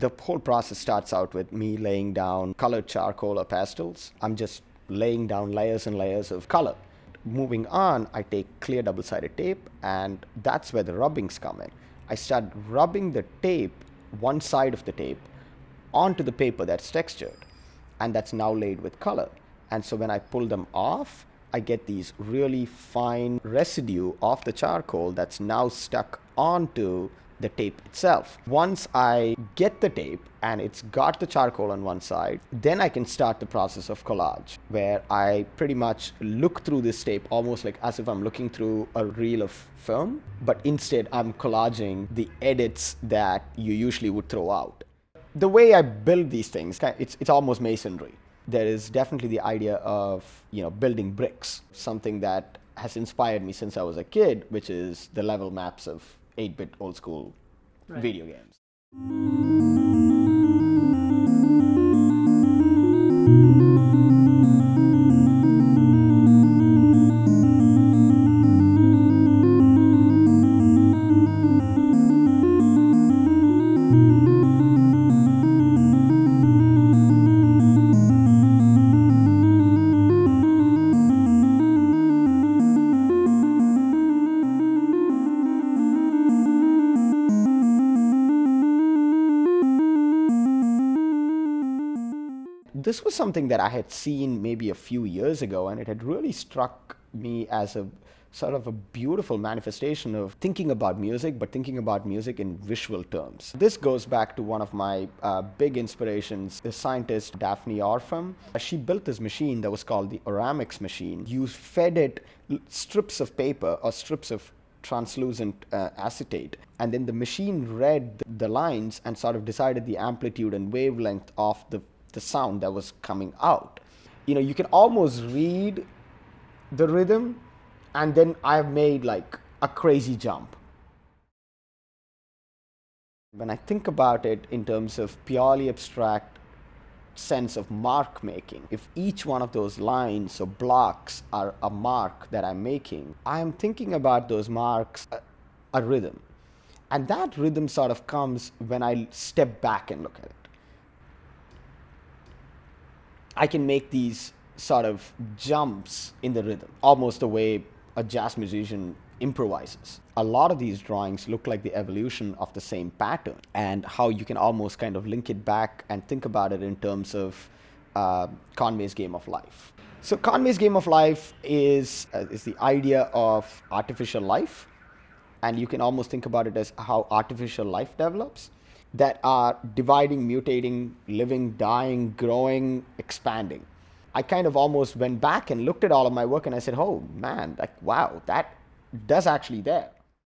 The whole process starts out with me laying down colored charcoal or pastels. I'm just laying down layers and layers of color. Moving on, I take clear double-sided tape, and that's where the rubbings come in. I start rubbing the tape, one side of the tape, onto the paper that's textured, and that's now laid with color. And so when I pull them off, I get these really fine residue of the charcoal that's now stuck onto the tape itself. Once I get the tape and it's got the charcoal on one side, then I can start the process of collage, where I pretty much look through this tape almost like as if I'm looking through a reel of film, but instead I'm collaging the edits that you usually would throw out. The way I build these things, it's almost masonry. There is definitely the idea of, building bricks, something that has inspired me since I was a kid, which is the level maps of 8-bit old school video games. This was something that I had seen maybe a few years ago, and it had really struck me as a sort of a beautiful manifestation of thinking about music, but thinking about music in visual terms. This goes back to one of my big inspirations, the scientist Daphne Orpham. She built this machine that was called the Oramix machine. You fed it strips of paper or strips of translucent acetate, and then the machine read the lines and sort of decided the amplitude and wavelength of the sound that was coming out. You can almost read the rhythm, and then I've made like a crazy jump. When I think about it in terms of purely abstract sense of mark making, if each one of those lines or blocks are a mark that I'm making, I'm thinking about those marks a rhythm. And that rhythm sort of comes when I step back and look at it. I can make these sort of jumps in the rhythm, almost the way a jazz musician improvises. A lot of these drawings look like the evolution of the same pattern, and how you can almost kind of link it back and think about it in terms of Conway's Game of Life. So Conway's Game of Life is the idea of artificial life, and you can almost think about it as how artificial life develops, that are dividing, mutating, living, dying, growing, expanding. I kind of almost went back and looked at all of my work, and I said, oh man, like, wow, that does actually there.